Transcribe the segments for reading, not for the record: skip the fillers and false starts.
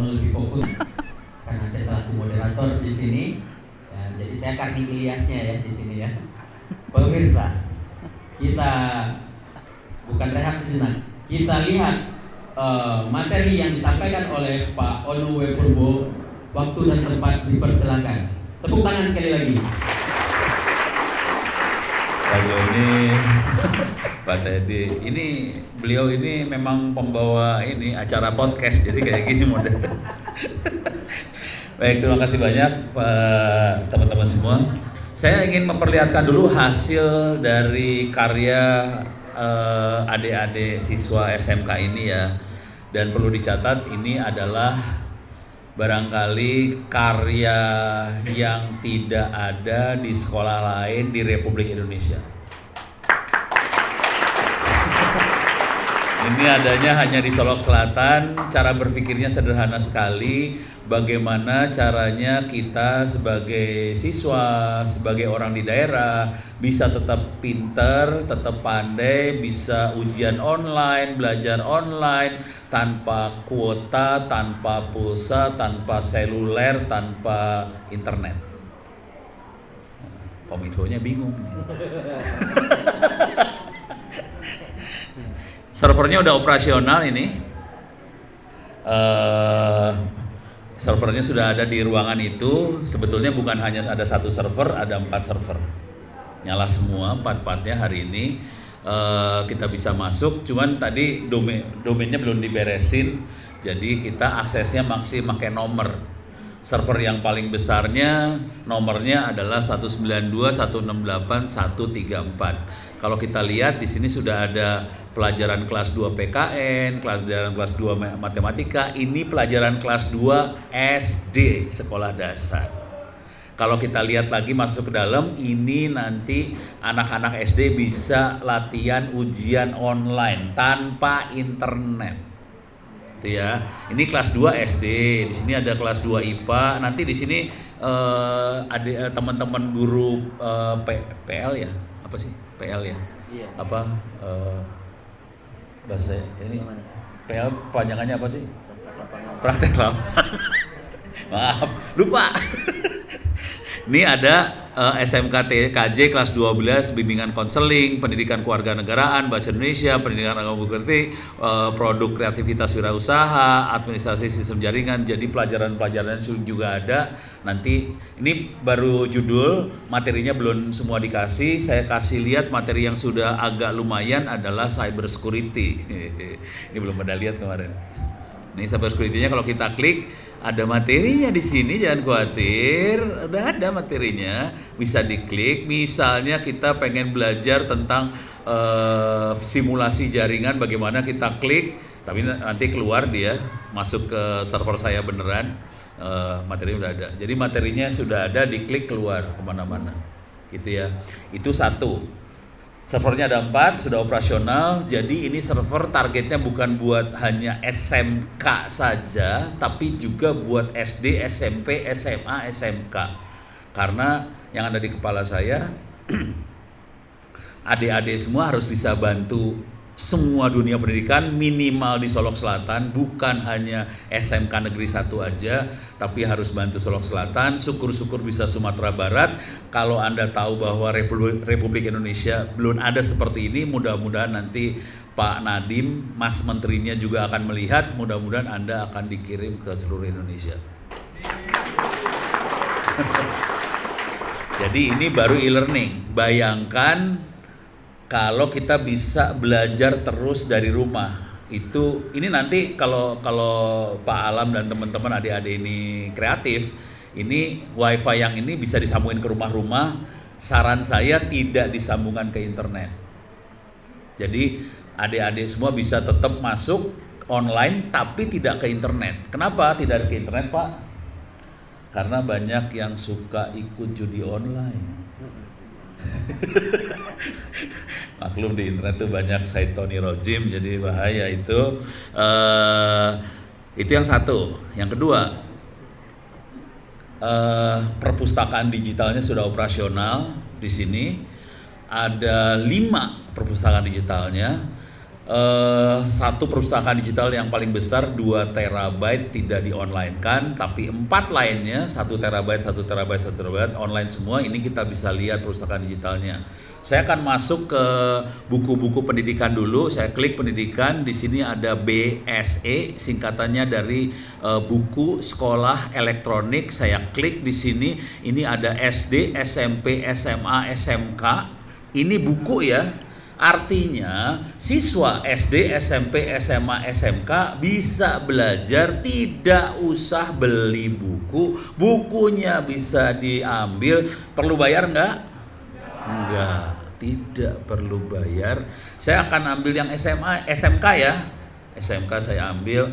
lebih fokus karena saya selaku moderator di sini. Ya, jadi saya Karni Ilyasnya ya di sini ya. Pemirsa, kita bukan rehat sejenak. Kita lihat materi yang disampaikan oleh Pak Ono W. Purbo. Waktu dan tempat dipersilakan. Tepuk tangan sekali lagi. Pak Joni, Pak Teddy, ini beliau ini memang pembawa ini acara podcast, jadi kayak gini model. Baik, terima kasih banyak Pak teman-teman semua. Saya ingin memperlihatkan dulu hasil dari karya adik-adik siswa SMK ini ya. Dan perlu dicatat ini adalah barangkali karya yang tidak ada di sekolah lain di Republik Indonesia. Ini adanya hanya di Solok Selatan. Cara berpikirnya sederhana sekali. Bagaimana caranya kita sebagai siswa, sebagai orang di daerah bisa tetap pinter, tetap pandai, bisa ujian online, belajar online tanpa kuota, tanpa pulsa, tanpa seluler, tanpa internet. Kominfonya bingung. Servernya udah operasional ini. Servernya sudah ada di ruangan itu. Sebetulnya bukan hanya ada satu server, ada 4 server. Nyala semua 4-4-nya hari ini. Kita bisa masuk, cuman tadi domainnya belum diberesin. Jadi kita aksesnya masih pakai nomor. Server yang paling besarnya nomornya adalah 192.168.134. Kalau kita lihat di sini sudah ada pelajaran kelas 2 PKN, pelajaran kelas 2 matematika, ini pelajaran kelas 2 SD sekolah dasar. Kalau kita lihat lagi masuk ke dalam, ini nanti anak-anak SD bisa latihan ujian online tanpa internet. Itu ya. Ini kelas 2 SD, di sini ada kelas 2 IPA. Nanti di sini ada teman-teman guru PL ya. Apa sih? PL ya? Iya. Apa bahasa ini? PL panjangannya apa sih? Praktek lapangan. Maaf, lupa. Ini ada SMK TKJ kelas 12 bimbingan konseling, pendidikan kewarganegaraan, bahasa Indonesia, pendidikan agama bukti, produk kreativitas wirausaha, administrasi sistem jaringan. Jadi pelajaran-pelajaran juga ada. Nanti ini baru judul, materinya belum semua dikasih. Saya kasih lihat materi yang sudah agak lumayan adalah cyber security. Ini belum ada lihat kemarin. Ini cyber security-nya kalau kita klik ada materinya di sini, jangan khawatir, udah ada materinya, bisa diklik. Misalnya kita pengen belajar tentang simulasi jaringan, bagaimana kita klik, tapi nanti keluar dia masuk ke server saya beneran, materinya udah ada. Jadi materinya sudah ada, diklik keluar kemana-mana, gitu ya. Itu satu. Servernya ada 4, sudah operasional. Jadi ini server targetnya bukan buat hanya SMK saja, tapi juga buat SD, SMP, SMA, SMK. Karena yang ada di kepala saya, adik-adik semua harus bisa bantu semua dunia pendidikan minimal di Solok Selatan, bukan hanya SMK Negeri 1 aja, tapi harus bantu Solok Selatan, syukur-syukur bisa Sumatera Barat. Kalau Anda tahu bahwa Republik Indonesia belum ada seperti ini, mudah-mudahan nanti Pak Nadiem, Mas Menterinya juga akan melihat, mudah-mudahan Anda akan dikirim ke seluruh Indonesia. Jadi ini baru e-learning, bayangkan kalau kita bisa belajar terus dari rumah. Ini nanti kalau Pak Alam dan teman-teman adik-adik ini kreatif, ini wifi yang ini bisa disambungin ke rumah-rumah. Saran saya tidak disambungkan ke internet. Jadi adik-adik semua bisa tetap masuk online tapi tidak ke internet. Kenapa tidak ke internet, Pak? Karena banyak yang suka ikut judi online. Maklum di internet tuh banyak Saitoni Rojim, jadi bahaya itu. Itu yang satu. Yang kedua, perpustakaan digitalnya sudah operasional. Di sini ada 5 perpustakaan digitalnya. satu perpustakaan digital yang paling besar 2 terabyte tidak di online kan, tapi 4 lainnya 1 terabyte online semua. Ini kita bisa lihat perpustakaan digitalnya. Saya akan masuk ke buku-buku pendidikan dulu. Saya klik pendidikan, di sini ada BSE, singkatannya dari buku sekolah elektronik. Saya klik di sini, ini ada SD, SMP, SMA, SMK. Ini buku ya. Artinya siswa SD, SMP, SMA, SMK bisa belajar tidak usah beli buku. Bukunya bisa diambil. Perlu bayar nggak? Enggak, tidak perlu bayar. Saya akan ambil yang SMK ya. SMK saya ambil.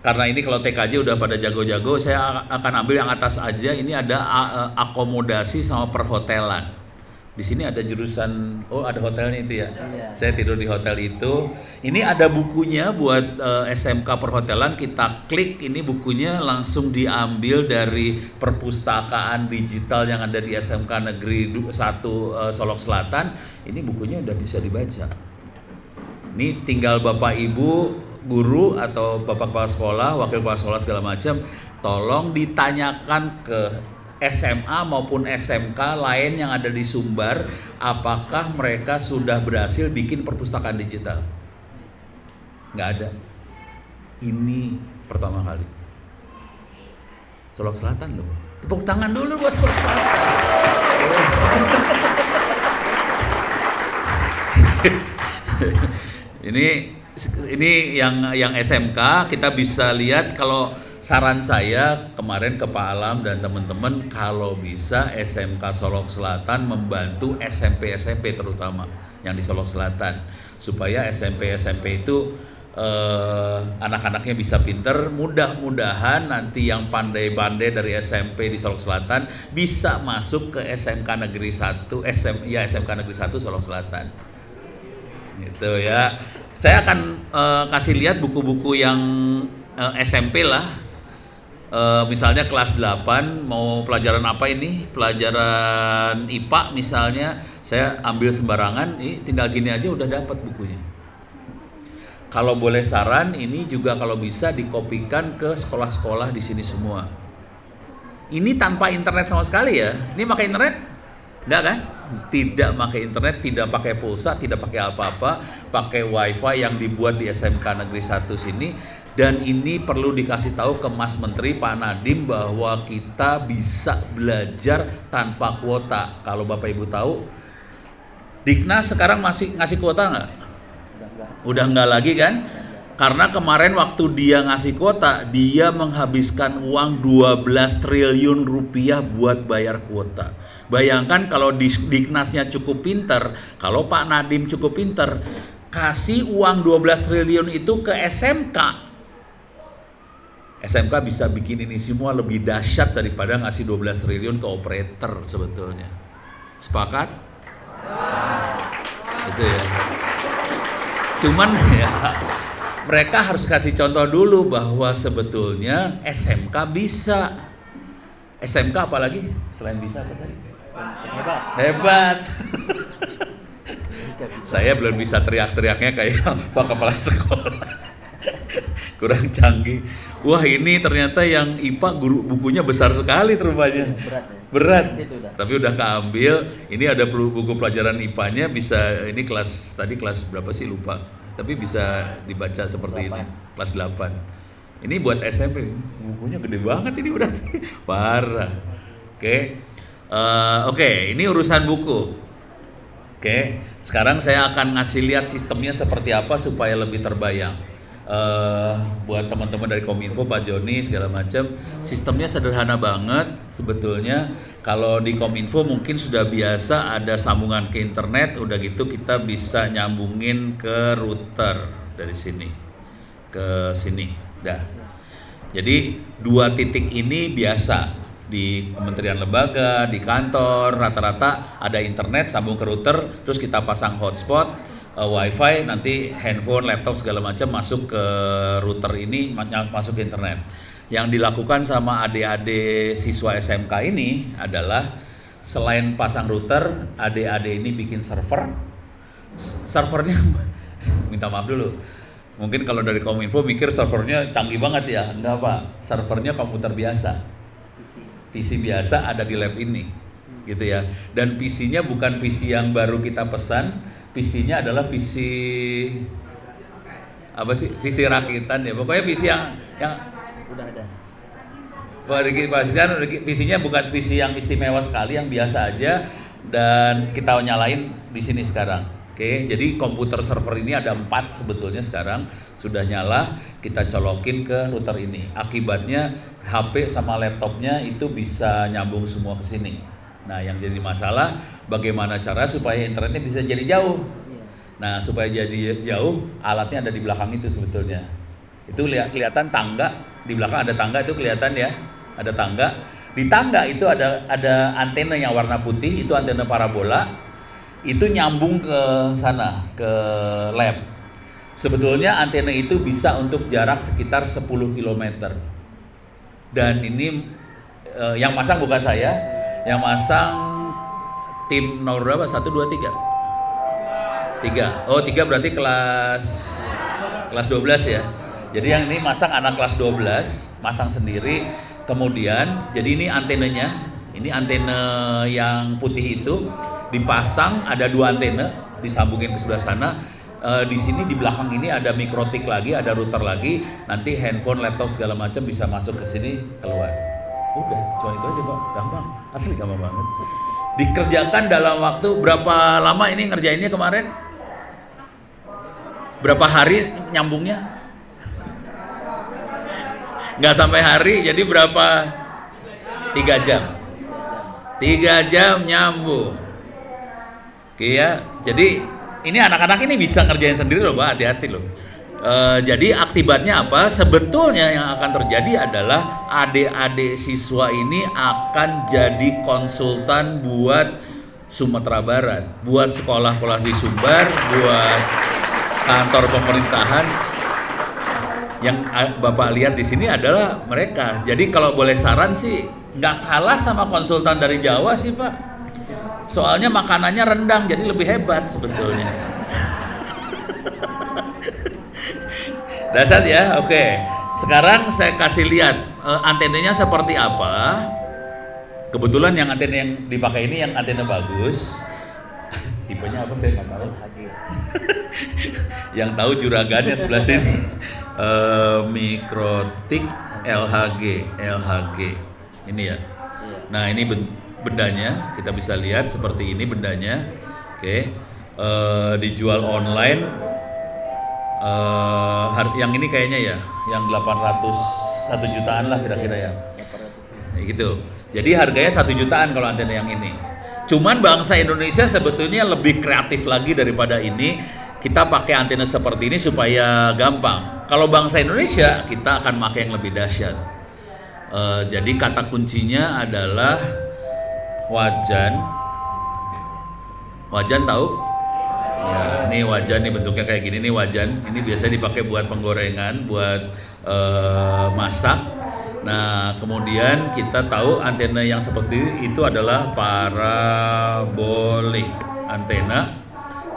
Karena ini kalau TKJ udah pada jago-jago, saya akan ambil yang atas aja. Ini ada akomodasi sama perhotelan. Di sini ada jurusan, ada hotelnya itu ya. Iya. Saya tidur di hotel itu. Ini ada bukunya buat SMK perhotelan. Kita klik, ini bukunya langsung diambil dari perpustakaan digital yang ada di SMK Negeri 1 Solok Selatan. Ini bukunya udah bisa dibaca. Ini tinggal Bapak Ibu guru atau bapak kepala sekolah, wakil kepala sekolah segala macam, tolong ditanyakan ke SMA maupun SMK lain yang ada di Sumbar, apakah mereka sudah berhasil bikin perpustakaan digital? Nggak ada. Ini pertama kali. Solok Selatan loh. Tepuk tangan dulu buat Solok Selatan. Ini yang SMK kita bisa lihat. Kalau saran saya kemarin ke Pak Alam dan teman-teman, kalau bisa SMK Solok Selatan membantu SMP terutama yang di Solok Selatan, supaya SMP itu anak-anaknya bisa pinter. Mudah-mudahan nanti yang pandai-pandai dari SMP di Solok Selatan bisa masuk ke SMK Negeri 1 SMK Negeri 1 Solok Selatan. Gitu ya. Saya akan kasih lihat buku-buku yang SMP lah. Misalnya kelas 8 mau pelajaran apa ini? Pelajaran IPA misalnya, saya ambil sembarangan, tinggal gini aja udah dapat bukunya. Kalau boleh saran, ini juga kalau bisa dikopikan ke sekolah-sekolah di sini semua. Ini tanpa internet sama sekali ya. Ini pakai internet? Enggak kan? Tidak pakai internet, tidak pakai pulsa, tidak pakai apa-apa, pakai wifi yang dibuat di SMK Negeri 1 sini. Dan ini perlu dikasih tahu ke Mas Menteri Pak Nadiem bahwa kita bisa belajar tanpa kuota. Kalau Bapak Ibu tahu, Diknas sekarang masih ngasih kuota nggak? Udah nggak lagi kan? Karena kemarin waktu dia ngasih kuota, dia menghabiskan uang 12 triliun rupiah buat bayar kuota. Bayangkan kalau Diknasnya cukup pinter, kalau Pak Nadiem cukup pinter, kasih uang 12 triliun itu ke SMK. SMK bisa bikin ini semua lebih dahsyat daripada ngasih 12 triliun ke operator sebetulnya. Sepakat? Itu ya. Cuman ya, mereka harus kasih contoh dulu bahwa sebetulnya SMK bisa. SMK apalagi selain bisa apa tadi? Hebat. Saya belum bisa teriak-teriaknya kayak Pak Kepala Sekolah. Kurang canggih. Wah, ini ternyata yang IPA bukunya besar sekali rupanya. Berat. Tapi udah keambil. Ini ada buku pelajaran IPA-nya bisa, ini tadi kelas berapa sih lupa. Tapi bisa dibaca seperti 8. Ini. Kelas 8. Ini buat SMP. Bukunya gede banget ini udah. Parah. Oke, ini urusan buku. Oke, sekarang saya akan ngasih lihat sistemnya seperti apa supaya lebih terbayang. Buat teman-teman dari Kominfo, Pak Joni segala macam, sistemnya sederhana banget sebetulnya. Kalau di Kominfo mungkin sudah biasa ada sambungan ke internet, udah gitu kita bisa nyambungin ke router dari sini ke sini, dah. Jadi 2 titik ini biasa di kementerian lembaga, di kantor, rata-rata ada internet sambung ke router, terus kita pasang hotspot. Wifi, nanti handphone, laptop segala macam masuk ke router ini, masuk ke internet. Yang dilakukan sama adik-adik siswa SMK ini adalah selain pasang router, adik-adik ini bikin servernya minta maaf dulu. Mungkin kalau dari Kominfo mikir servernya canggih banget ya. Enggak Pak, servernya komputer biasa. PC biasa ada di lab ini. Gitu ya. Dan PC-nya bukan PC yang baru kita pesan, PC-nya adalah PC apa sih? PC rakitan ya. Pokoknya PC yang Udah ada. PC-nya bukan PC yang istimewa sekali, yang biasa aja, dan kita nyalain di sini sekarang. Oke, jadi komputer server ini ada 4 sebetulnya sekarang sudah nyala, kita colokin ke router ini. Akibatnya HP sama laptopnya itu bisa nyambung semua ke sini. Nah, yang jadi masalah bagaimana cara supaya internetnya bisa jadi jauh. Nah, supaya jadi jauh, alatnya ada di belakang itu sebetulnya. Itu kelihatan tangga, di belakang ada tangga itu kelihatan ya, ada tangga. Di tangga itu ada antena yang warna putih, itu antena parabola. Itu nyambung ke sana, ke lab. Sebetulnya antena itu bisa untuk jarak sekitar 10 km. Dan ini yang masang bukan saya, yang masang tim nomor berapa? 1, 2, 3. 3. Oh, 3 berarti kelas 12 ya. Jadi yang ini masang anak kelas 12, masang sendiri. Kemudian, jadi ini antenanya, ini antena yang putih itu dipasang, ada 2 antena disambungin ke sebelah sana. Di sini di belakang ini ada mikrotik lagi, ada router lagi. Nanti handphone, laptop segala macam bisa masuk ke sini, keluar. Udah, cuma itu aja Pak, gampang, asli gampang banget. Dikerjakan dalam waktu berapa lama ini ngerjainnya kemarin? Berapa hari nyambungnya? Nggak sampai hari, jadi berapa? 3 jam. 3 jam nyambung. Oke ya, jadi ini anak-anak ini bisa ngerjain sendiri loh Pak, hati-hati loh. Jadi akibatnya apa? Sebetulnya yang akan terjadi adalah adik-adik siswa ini akan jadi konsultan buat Sumatera Barat, buat sekolah-sekolah di Sumbar, buat kantor pemerintahan. Yang Bapak lihat di sini adalah mereka. Jadi kalau boleh saran sih, nggak kalah sama konsultan dari Jawa sih Pak. Soalnya makanannya rendang, jadi lebih hebat sebetulnya. Dasar ya, oke. Sekarang saya kasih lihat antenanya seperti apa. Kebetulan yang antena yang dipakai ini yang antena bagus. Tipenya apa saya nggak tahu. Yang tahu juragannya sebelah sini. Mikrotik LHG. Ini ya. Nah ini bendanya, kita bisa lihat seperti ini bendanya. Oke. Dijual online. Yang ini kayaknya ya, yang 1 jutaan lah kira-kira ya. Gitu. Jadi harganya 1 jutaan kalau antena yang ini. Cuman bangsa Indonesia sebetulnya lebih kreatif lagi daripada ini. Kita pakai antena seperti ini supaya gampang. Kalau bangsa Indonesia, kita akan pakai yang lebih dahsyat. Jadi kata kuncinya adalah wajan. Wajan tahu? Ya, ini wajan, nih bentuknya kayak gini nih wajan. Ini biasanya dipakai buat penggorengan, buat masak. Nah, kemudian kita tahu antena yang seperti itu adalah parabolik antena.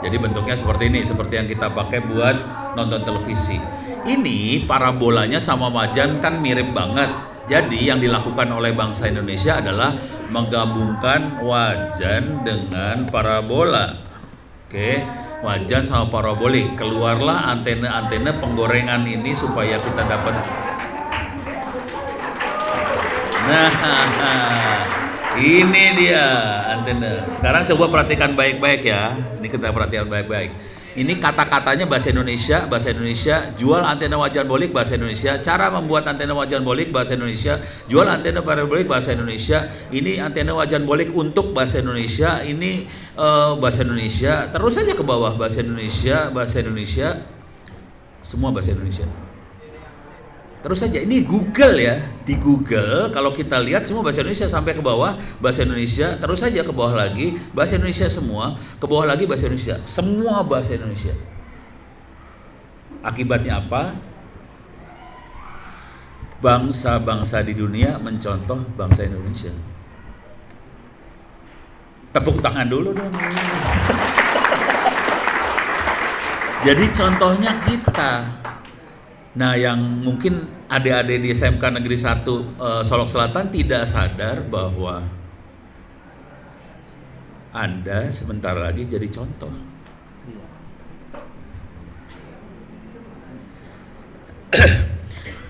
Jadi bentuknya seperti ini, seperti yang kita pakai buat nonton televisi. Ini parabolanya sama wajan kan mirip banget. Jadi yang dilakukan oleh bangsa Indonesia adalah menggabungkan wajan dengan parabola. Oke, wajan sama parabolik. Keluarlah antena-antena penggorengan ini supaya kita dapat. Nah, ini dia antena. Sekarang coba perhatikan baik-baik ya. Ini kita perhatikan baik-baik. Ini kata-katanya bahasa Indonesia, jual antena wajan bolik bahasa Indonesia, cara membuat antena wajan bolik bahasa Indonesia, jual antena parabolik bahasa Indonesia, ini antena wajan bolik untuk bahasa Indonesia, ini bahasa Indonesia, terus saja ke bawah bahasa Indonesia, semua bahasa Indonesia. Terus saja, ini Google ya, di Google kalau kita lihat semua bahasa Indonesia sampai ke bawah bahasa Indonesia, terus saja ke bawah lagi bahasa Indonesia semua, ke bawah lagi bahasa Indonesia, semua bahasa Indonesia. Akibatnya apa? Bangsa-bangsa di dunia mencontoh bangsa Indonesia. Tepuk tangan dulu dong. Jadi contohnya kita. Nah, yang mungkin adik-adik di SMK Negeri 1 Solok Selatan tidak sadar bahwa Anda sebentar lagi jadi contoh.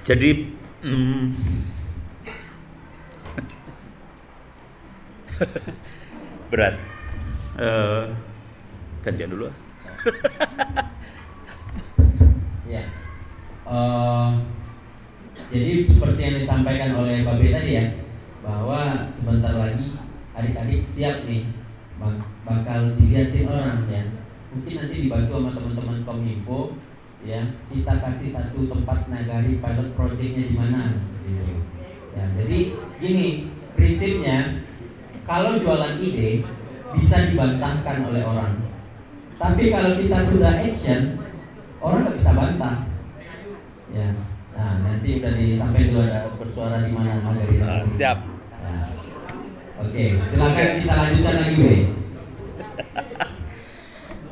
Jadi berat. Gantian dulu. Ya. Jadi seperti yang disampaikan oleh Pak B tadi ya, bahwa sebentar lagi adik-adik siap nih bakal dilihatin orang ya. Mungkin nanti dibantu sama teman-teman Kominfo ya, kita kasih satu tempat nagari pilot projectnya di mana gitu. Ya, jadi gini prinsipnya, kalau jualan ide bisa dibantahkan oleh orang, tapi kalau kita sudah action, orang nggak bisa bantah. Ya, nah nanti udah disampaikan dulu ada bersuara di mana nagari. Siap. Nah, oke, silakan kita lanjutkan lagi Bu.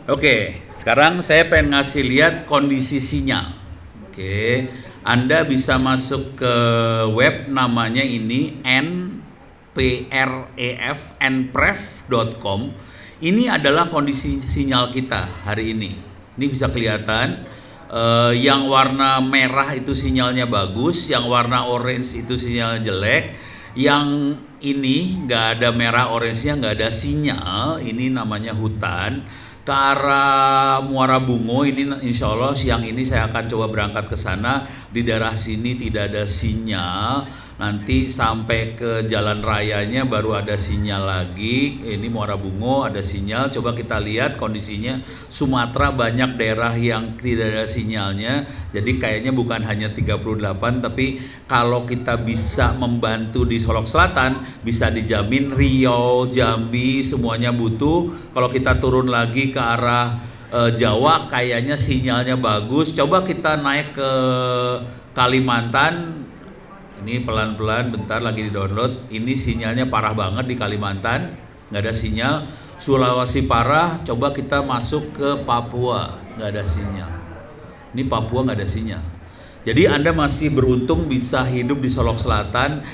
Oke, sekarang saya pengen ngasih lihat kondisi sinyal. Oke, Anda bisa masuk ke web namanya ini npref.com. Ini adalah kondisi sinyal kita hari ini. Ini bisa kelihatan, yang warna merah itu sinyalnya bagus, yang warna orange itu sinyalnya jelek. Yang ini nggak ada merah orange-nya, nggak ada sinyal. Ini namanya hutan. Ke arah Muara Bungo ini insya Allah siang ini saya akan coba berangkat ke sana. Di daerah sini tidak ada sinyal, nanti sampai ke jalan rayanya baru ada sinyal lagi. Ini Muara Bungo ada sinyal. Coba kita lihat kondisinya. Sumatera banyak daerah yang tidak ada sinyalnya, jadi kayaknya bukan hanya 38, tapi kalau kita bisa membantu di Solok Selatan bisa dijamin Riau, Jambi semuanya butuh. Kalau kita turun lagi ke arah Jawa kayaknya sinyalnya bagus. Coba kita naik ke Kalimantan. Ini pelan-pelan, bentar lagi di-download. Ini sinyalnya parah banget di Kalimantan, nggak ada sinyal. Sulawesi parah. Coba kita masuk ke Papua, nggak ada sinyal. Ini Papua nggak ada sinyal. Jadi Anda masih beruntung bisa hidup di Solok Selatan.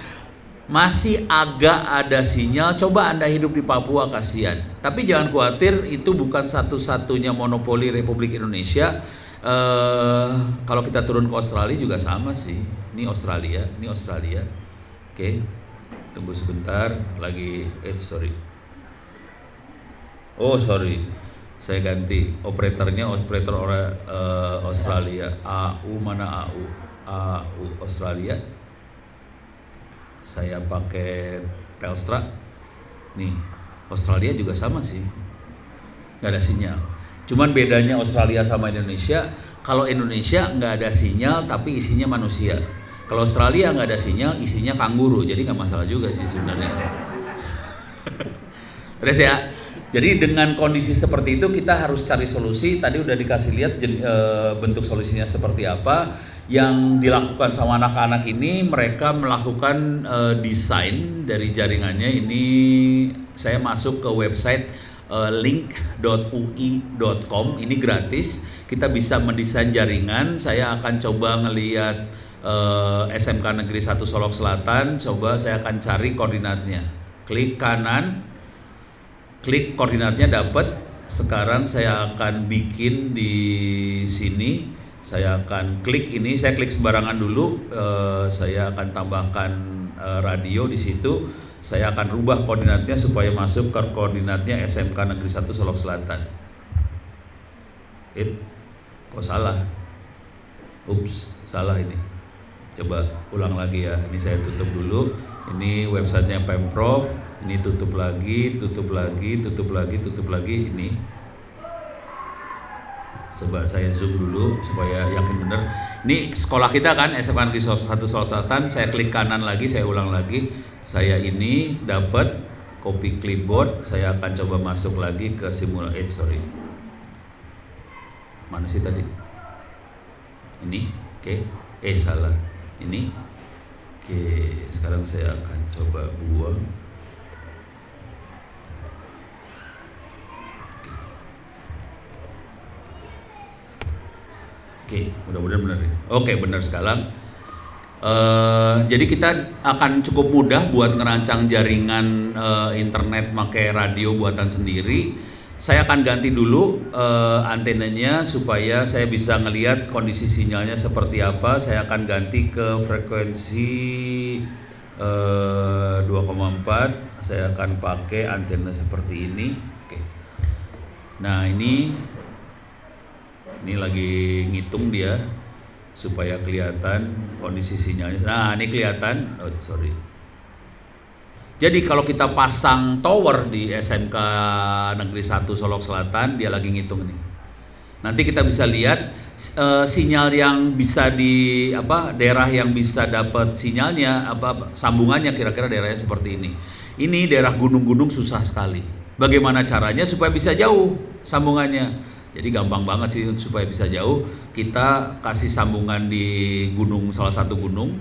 Masih agak ada sinyal. Coba Anda hidup di Papua, kasihan. Tapi jangan khawatir, itu bukan satu-satunya monopoli Republik Indonesia. Kalau kita turun ke Australia juga sama sih. Ini Australia. Oke, tunggu sebentar lagi. Sorry, saya ganti operatornya, operator Australia. AU mana AU? AU Australia. Saya pakai Telstra. Nih, Australia juga sama sih, nggak ada sinyal. Cuman bedanya Australia sama Indonesia, kalau Indonesia nggak ada sinyal tapi isinya manusia. Kalau Australia nggak ada sinyal, isinya kanguru, jadi nggak masalah juga sih sebenarnya. Terus ya, jadi dengan kondisi seperti itu kita harus cari solusi. Tadi udah dikasih lihat bentuk solusinya seperti apa. Yang dilakukan sama anak-anak ini, mereka melakukan desain dari jaringannya. Ini saya masuk ke website link.ui.com, ini gratis. Kita bisa mendesain jaringan. Saya akan coba ngelihat SMK Negeri 1 Solok Selatan. Coba saya akan cari koordinatnya. Klik kanan, klik koordinatnya dapat. Sekarang saya akan bikin di sini. Saya akan klik ini, saya klik sembarangan dulu. Saya akan tambahkan radio di situ. Saya akan rubah koordinatnya supaya masuk ke koordinatnya SMK Negeri 1 Solok Selatan. Kok salah? Ups, salah ini. Coba ulang lagi ya. Ini saya tutup dulu. Ini websitenya Pemprov. Ini tutup lagi. Ini. Coba saya zoom dulu supaya yakin bener. Ini sekolah kita kan, SMK Negeri 1 Solok Selatan. Saya klik kanan lagi, saya ulang lagi. Saya ini dapat copy clipboard. Saya akan coba masuk lagi ke simulasi. Mana sih tadi? Ini, oke. Salah. Ini, oke. Sekarang saya akan coba buang. Oke, mudah-mudahan benar ya. Oke, benar sekarang. Jadi kita akan cukup mudah buat ngerancang jaringan internet pakai radio buatan sendiri. Saya akan ganti dulu antenanya supaya saya bisa ngelihat kondisi sinyalnya seperti apa. Saya akan ganti ke frekuensi 2,4. Saya akan pakai antena seperti ini. Oke. Nah, ini lagi ngitung dia supaya kelihatan kondisi sinyalnya. Nah, ini kelihatan. Oh, sorry. Jadi kalau kita pasang tower di SMK Negeri 1 Solok Selatan, dia lagi ngitung nih. Nanti kita bisa lihat sinyal yang bisa di daerah yang bisa dapat sinyalnya sambungannya kira-kira daerahnya seperti ini. Ini daerah gunung-gunung susah sekali. Bagaimana caranya supaya bisa jauh sambungannya? Jadi gampang banget sih supaya bisa jauh. Kita kasih sambungan di gunung, salah satu gunung,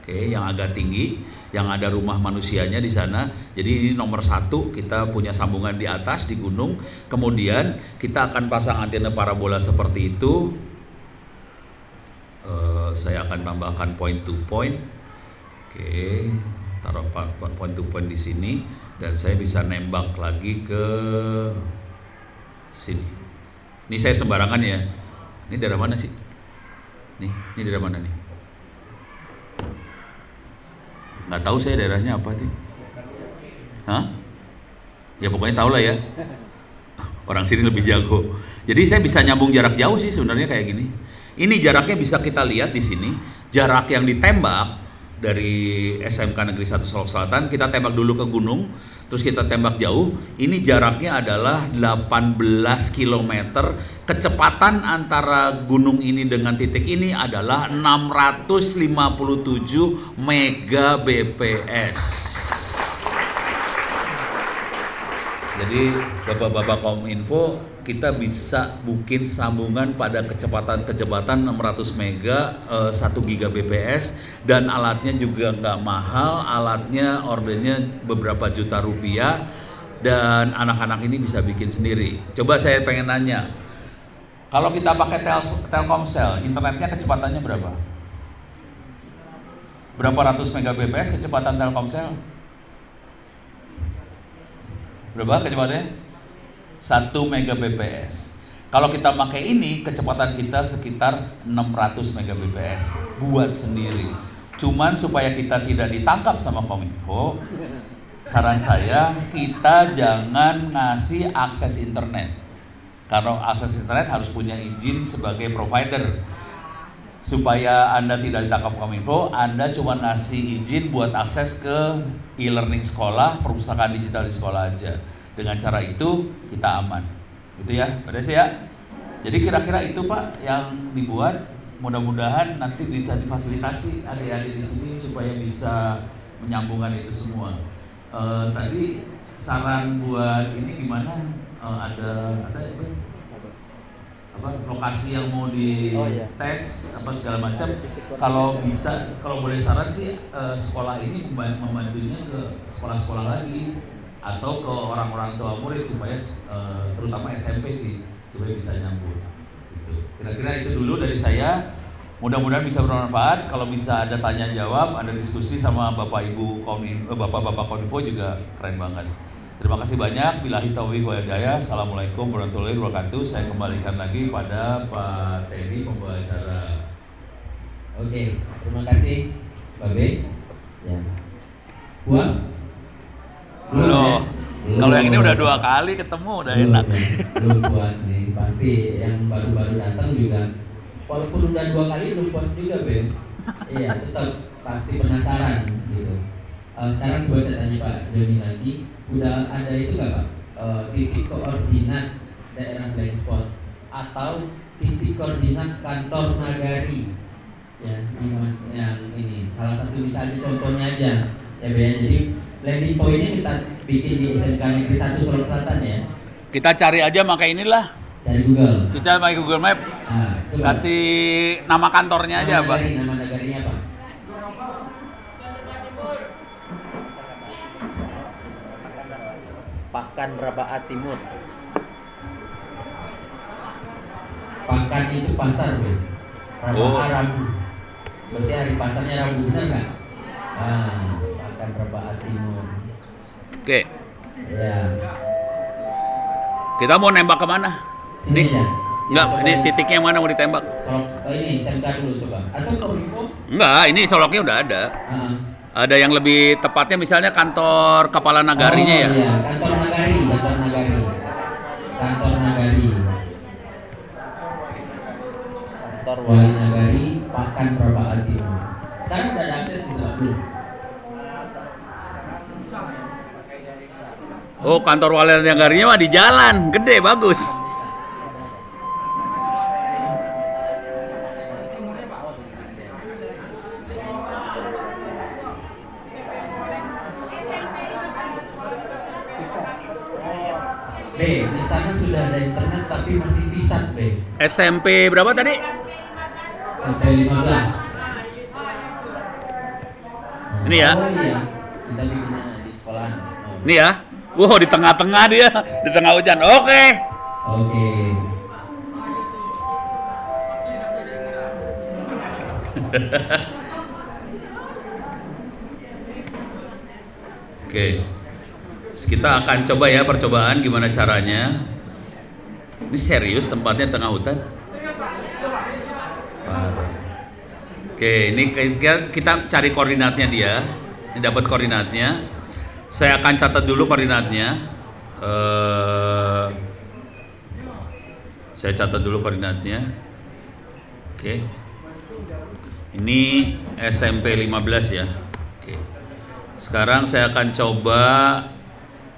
yang agak tinggi, yang ada rumah manusianya di sana. Jadi ini nomor 1, kita punya sambungan di atas di gunung. Kemudian kita akan pasang antena parabola seperti itu. Saya akan tambahkan point to point. Taruh point to point di sini dan saya bisa nembak lagi ke sini. Ini saya sembarangan ya. Ini daerah mana sih? Ini daerah mana nih? Nggak tahu saya daerahnya apa nih. Hah? Ya pokoknya tahu lah ya. Orang sini lebih jago. Jadi saya bisa nyambung jarak jauh sih sebenarnya kayak gini. Ini jaraknya bisa kita lihat di sini. Jarak yang ditembak dari SMK Negeri 1 Solok Selatan, kita tembak dulu ke gunung, terus kita tembak jauh. Ini jaraknya adalah 18 km. Kecepatan antara gunung ini dengan titik ini adalah 657 Mbps. Jadi Bapak-bapak Kominfo, kita bisa bikin sambungan pada kecepatan 600 mega 1 Gbps, dan alatnya juga nggak mahal. Alatnya ordernya beberapa juta rupiah, dan anak-anak ini bisa bikin sendiri. Coba saya pengen nanya, kalau kita pakai Telkomsel, internetnya kecepatannya berapa? Berapa ratus Mbps kecepatan Telkomsel? Berapa kecepatannya? 1 Mbps. Kalau kita pakai ini, kecepatan kita sekitar 600 Mbps buat sendiri. Cuman supaya kita tidak ditangkap sama Kominfo, saran saya kita jangan ngasih akses internet. Karena akses internet harus punya izin sebagai provider. Supaya Anda tidak ditangkap Kominfo, Anda cuma ngasih izin buat akses ke e-learning sekolah, perpustakaan digital di sekolah aja. Dengan cara itu kita aman, gitu ya, beres ya. Jadi kira-kira itu Pak yang dibuat. Mudah-mudahan nanti bisa difasilitasi adik-adik di sini supaya bisa menyambungkan itu semua. Tadi saran buat ini gimana? Ada lokasi yang mau dites segala macam. Kalau bisa, kalau boleh saran sih sekolah ini membantunya ke sekolah-sekolah lagi atau ke orang-orang tua murid supaya terutama SMP sih supaya bisa nyambung. Gitu. Kira-kira itu dulu dari saya. Mudah-mudahan bisa bermanfaat. Kalau bisa ada tanya jawab, ada diskusi sama Bapak Ibu Bapak-bapak Kominfo juga keren banget. Terima kasih banyak. Billahi taufiq wal hidayah. Assalamualaikum warahmatullahi wabarakatuh. Saya kembalikan lagi pada Pak Teddy, pembawa acara. Oke, terima kasih Pak B. Ya. Puas? Belum. Kalau yang ini udah 2 kali ketemu udah enak. Belum puas nih. Pasti yang baru-baru datang juga. Walaupun udah 2 kali belum puas juga B. Iya, tetap pasti penasaran gitu. Sekarang coba saya tanya Pak Joni lagi, udah ada itu nggak Pak titik koordinat daerah blind spot atau titik koordinat kantor nagari ya di mas yang ini salah satu misalnya contohnya aja ya Be. Jadi landing pointnya kita bikin di SMK Negeri 1 Solok Selatan ya. Kita cari aja pakai inilah. Cari Google. Kita pakai Google Map. Kasih nama kantornya aja Pak. Nama nagarinya Pak. Pakan Rabaat Timur. Pakan itu pasar, Bro. Rabaa Rabu. Berarti hari pasarnya Rabu, benar nggak? Pakan Rabaa Timur. Oke. Ya. Kita mau nembak kemana? Sini ya. Enggak, ini titiknya mana mau ditembak? Ini SMK dulu coba. Atau Kominfo? Enggak, ini Soloknya udah ada. Ada yang lebih tepatnya misalnya kantor kepala nagarinya ya. Iya, kantor nagari. Kantor wali nagari Pakan Rabaa Timur. Sekarang udah ada akses gitu belum? Oh, kantor wali nagarinya mah di jalan, gede bagus. B, di sana sudah ada internet tapi masih visat B. SMP berapa tadi? Sampai 15. Ini ya. Oh iya. Kita bikinnya di sekolahan. Oh. Ini ya. Wow, di tengah-tengah dia, di tengah hujan. Oke. Oke. Oke. Kita akan coba ya percobaan gimana caranya. Ini serius tempatnya di tengah hutan. Parah. Oke, ini kita cari koordinatnya dia. Ini dapat koordinatnya. Saya akan catat dulu koordinatnya. Saya catat dulu koordinatnya. Oke. Ini SMP 15 ya. Oke. Sekarang saya akan coba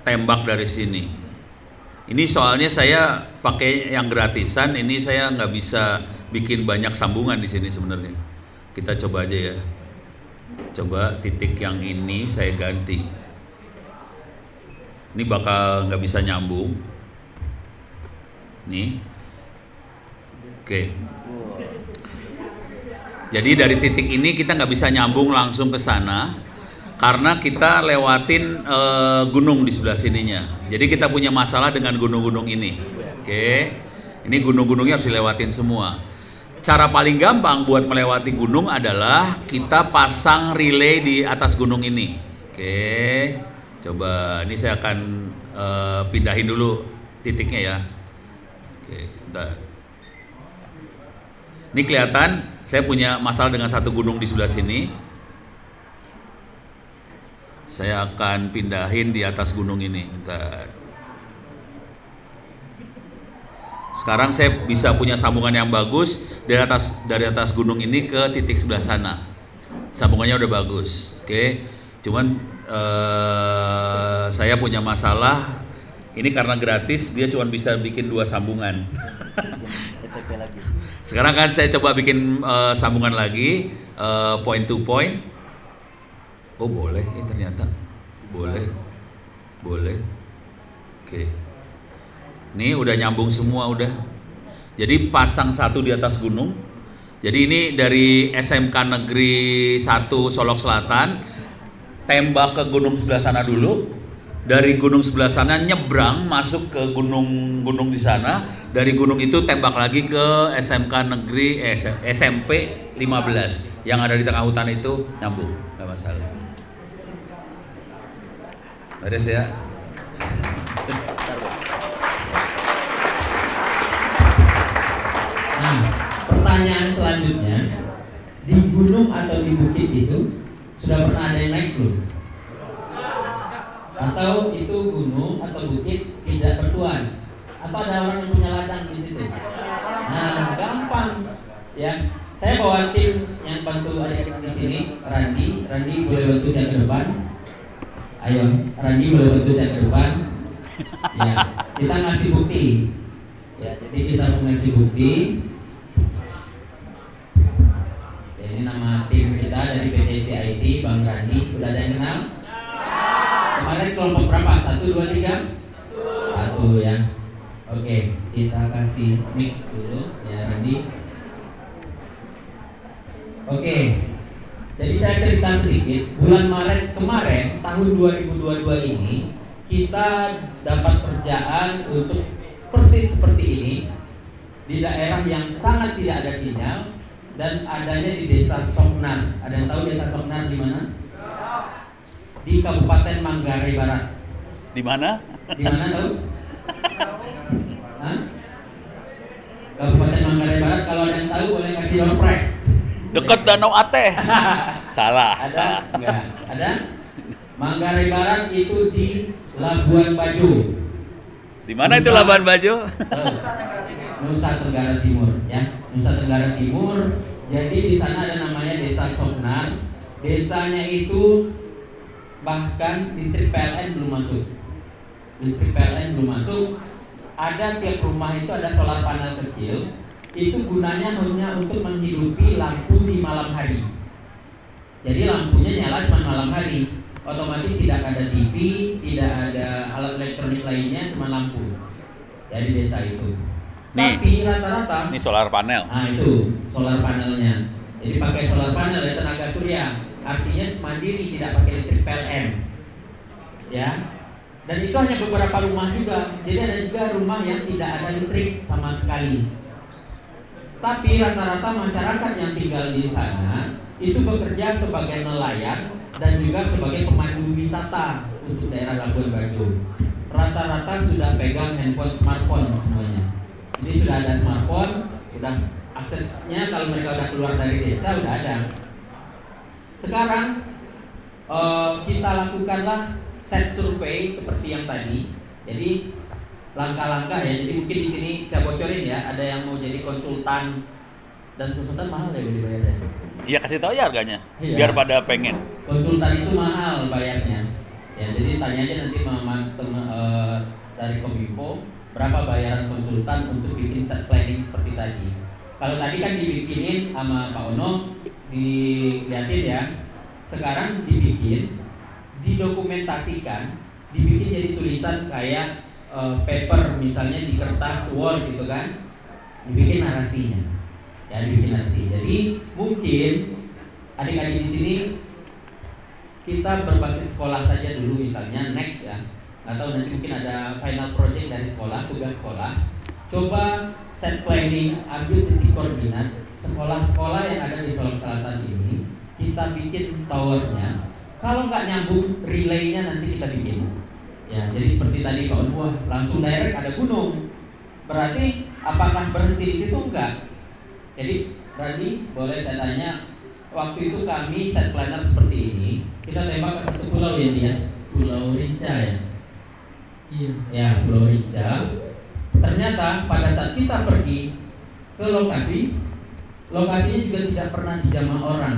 tembak dari sini. Ini soalnya saya pakai yang gratisan. Ini saya nggak bisa bikin banyak sambungan di sini sebenarnya. Kita coba aja ya. Coba titik yang ini saya ganti. Ini bakal nggak bisa nyambung. Nih. Oke. Jadi dari titik ini kita nggak bisa nyambung langsung ke sana karena kita lewatin gunung di sebelah sininya. Jadi kita punya masalah dengan gunung-gunung ini. Oke. Ini gunung-gunungnya harus dilewatin semua. Cara paling gampang buat melewati gunung adalah kita pasang relay di atas gunung ini. Oke. Coba ini saya akan pindahin dulu titiknya ya. Oke, bentar. Ini kelihatan saya punya masalah dengan satu gunung di sebelah sini. Saya akan pindahin di atas gunung ini. Bentar. Sekarang saya bisa punya sambungan yang bagus dari atas gunung ini ke titik sebelah sana. Sambungannya udah bagus. Oke. Cuman saya punya masalah. Ini karena gratis dia cuma bisa bikin 2 sambungan. Sekarang kan saya coba bikin sambungan lagi point to point. Oh boleh, ini ternyata boleh. Oke. Ini udah nyambung semua udah. Jadi pasang satu di atas gunung. Jadi ini dari SMK Negeri 1 Solok Selatan, tembak ke gunung sebelah sana dulu. Dari gunung sebelah sana nyebrang masuk ke gunung di sana. Dari gunung itu tembak lagi ke SMK Negeri SMP 15 yang ada di tengah hutan itu nyambung, nggak masalah. Beres ya. Nah, pertanyaan selanjutnya, di gunung atau di bukit itu sudah pernah ada yang naik belum? Atau itu gunung atau bukit tidak bertuan? Atau ada orang yang punya ladang di situ? Nah, gampang ya. Saya bawa tim yang bantu adik di sini, Randi boleh bantu saya ke depan. Ayo, Randi boleh bantu saya ke depan. Ya, kita ngasih bukti. Ya, jadi kita mau ngasih bukti. Ya, ini nama tim kita dari PTC IT, Bang Randi. Udah ada yang kenal? Kemarin kelompok berapa? 1, 2, 3? 1 ya. Oke, kita kasih mic dulu ya Randi. Oke, jadi saya cerita sedikit. Bulan Maret kemarin tahun 2022 ini kita dapat kerjaan untuk persis seperti ini di daerah yang sangat tidak ada sinyal, dan adanya di Desa Soknar. Ada yang tahu Desa Soknar di mana? Di Kabupaten Manggarai Barat. Di mana? Di mana tahu? Hah? Kabupaten Manggarai Barat. Kalau ada yang tahu boleh kasih door prize. Dekat Danau Ateh. Salah. Ada? Enggak. Ada? Manggarai Barat itu di Labuan Bajo. Di mana itu Labuan Bajo? Nusa Tenggara Timur, ya. Nusa Tenggara Timur. Jadi di sana ada namanya Desa Soknar. Desanya itu bahkan listrik PLN belum masuk. Listrik PLN belum masuk. Ada tiap rumah itu ada solar panel kecil. Itu gunanya hanya untuk menghidupi lampu di malam hari. Jadi lampunya nyala cuma malam hari. Otomatis tidak ada TV, tidak ada alat elektronik lainnya, cuma lampu. Ya di desa itu. Nih. Tapi rata-rata Ini solar panel. nah itu solar panelnya. Jadi pakai solar panel ya, tenaga surya. Artinya mandiri, tidak pakai listrik PLN. Ya. Dan itu hanya beberapa rumah juga. Jadi ada juga rumah yang tidak ada listrik sama sekali. Tapi rata-rata masyarakat yang tinggal di sana itu bekerja sebagai nelayan dan juga sebagai pemandu wisata untuk daerah Labuan Bajo. Rata-rata sudah pegang handphone smartphone semuanya. Jadi sudah ada smartphone, udah aksesnya kalau mereka udah keluar dari desa udah ada. Sekarang kita lakukanlah set survei seperti yang tadi. Jadi langkah-langkah ya. Jadi mungkin di sini saya bocorin ya. Ada yang mau jadi konsultan, dan konsultan mahal ya dibayarnya. Iya, kasih tahu ya harganya. Iya. Biar pada pengen. Konsultan itu mahal bayarnya. Ya, jadi tanya aja nanti dari Kominfo berapa bayaran konsultan untuk bikin set planning seperti tadi. Kalau tadi kan dibikinin sama Pak Ono, dilihatin ya. Sekarang dibikin, didokumentasikan, dibikin jadi tulisan kayak paper misalnya di kertas Word gitu kan, dibikin narasinya, ya dibikin narasi. Jadi mungkin adik-adik di sini kita berbasis sekolah saja dulu misalnya next ya, atau nanti mungkin ada final project dari sekolah, tugas sekolah. Coba set planning, ambil titik koordinat sekolah-sekolah yang ada di Solok Selatan ini, kita bikin towernya. Kalau nggak nyambung, relaynya nanti kita bikin. Ya, jadi seperti tadi Pak Onwah, langsung direct ada gunung. Berarti apakah berhenti di situ? Enggak. Jadi Randi, boleh saya tanya, waktu itu kami set planner seperti ini, kita tembak ke satu pulau ya dia, Pulau Rinca ya. Iya. Ya, Pulau Rinca. Ternyata pada saat kita pergi ke lokasi, lokasinya juga tidak pernah dijamah orang.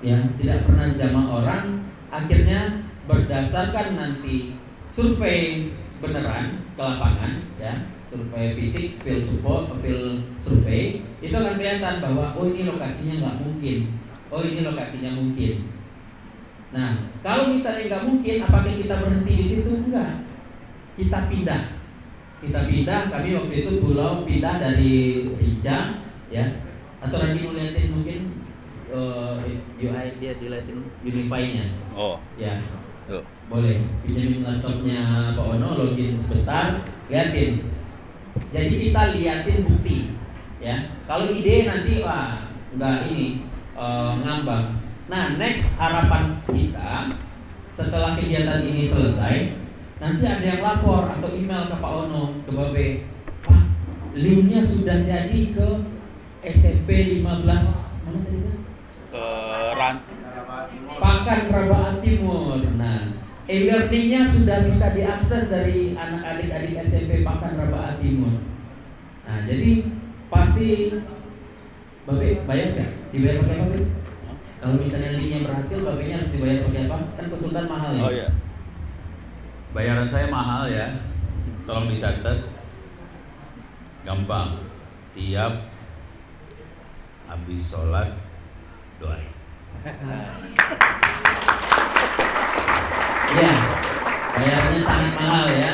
Ya, tidak pernah dijamah orang. Akhirnya berdasarkan nanti survei beneran ke lapangan ya, survei fisik, field survey, itu akan kelihatan bahwa oh ini lokasinya nggak mungkin, oh ini lokasinya mungkin. Nah, kalau misalnya nggak mungkin, apakah kita berhenti di situ? Enggak, kita pindah. Kami waktu itu pulau pindah dari Rinca ya, atau nanti ngeliatin mungkin UI dia dilihatin Unify-nya. Oh ya. Tuh. Boleh pinjamin laptopnya Pak Ono, login sebentar, liatin. Jadi kita liatin bukti, ya. Kalau ide nanti wah nggak ini ngambang. Nah, next harapan kita setelah kegiatan ini selesai, nanti ada yang lapor atau email ke Pak Ono, ke Babe, Pak, linknya sudah jadi ke SMP 15 mana tadi kan? Pakan Rabaat Timur. Nah, e-learningnya sudah bisa diakses dari anak-adik SMP Pakan Rabaat Timur. Nah, jadi pasti Babe bayar nggak? Dibayar pakai apa? Kalau misalnya linknya berhasil, Babenya harus dibayar pakai apa? Kan konsultan mahal ya. Oh iya. Bayaran saya mahal ya. Tolong dicatat. Gampang. Tiap habis sholat doain. Iya, bayarnya sangat mahal ya.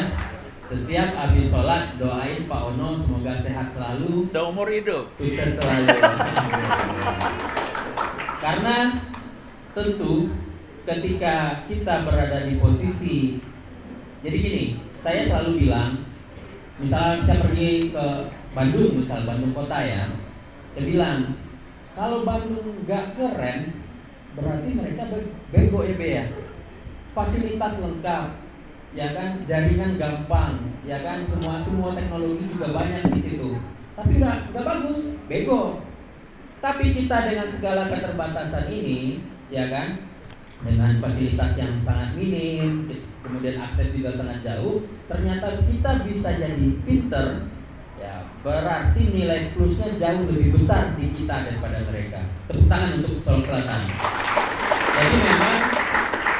Setiap habis sholat doain Pak Ono semoga sehat selalu, Seumur hidup. sukses selalu. Karena tentu ketika kita berada di posisi, jadi gini, saya selalu bilang, misalnya saya pergi ke Bandung, misal Bandung kota ya, saya bilang Kalau Bandung nggak keren, berarti mereka bego ya. Fasilitas lengkap, ya kan, jaringan gampang, ya kan, semua teknologi juga banyak di situ. Tapi nggak bagus, bego. Tapi kita dengan segala keterbatasan ini, ya kan, dengan fasilitas yang sangat minim, kemudian akses juga sangat jauh, ternyata kita bisa jadi pinter, ya berarti nilai plusnya jauh lebih besar di kita daripada mereka. Tepuk tangan untuk Solok Selatan. Jadi memang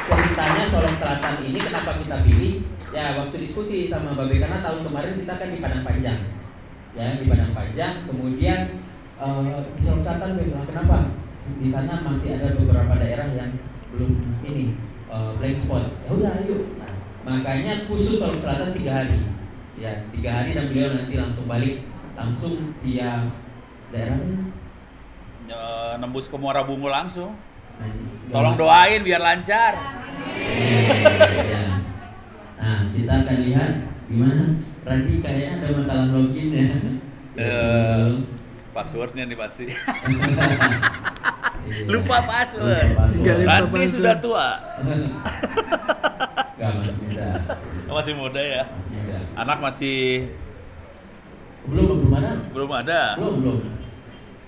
ceritanya Solok Selatan ini kenapa kita pilih? Ya waktu diskusi sama Babe, karena tahun kemarin kita kan di Padang Panjang, ya di Padang Panjang, kemudian di Solok Selatan bilang kenapa? Di sana masih ada beberapa daerah yang belum ini blank spot. Ya udah ayo. Nah, makanya khusus Solok Selatan 3 hari. Ya 3 hari dan beliau nanti langsung balik langsung via daerah nembus ke Muara Bungu langsung. Nah, Tolong doain biar lancar. Ya. Nah kita akan lihat gimana. Randy kayaknya ada masalah login ya. Passwordnya nih pasti. Iya. Lupa password. Randy sudah tua. Gak, masih muda. Masih muda ya. Masih muda. Anak masih Belum ada? belum ada. Belum.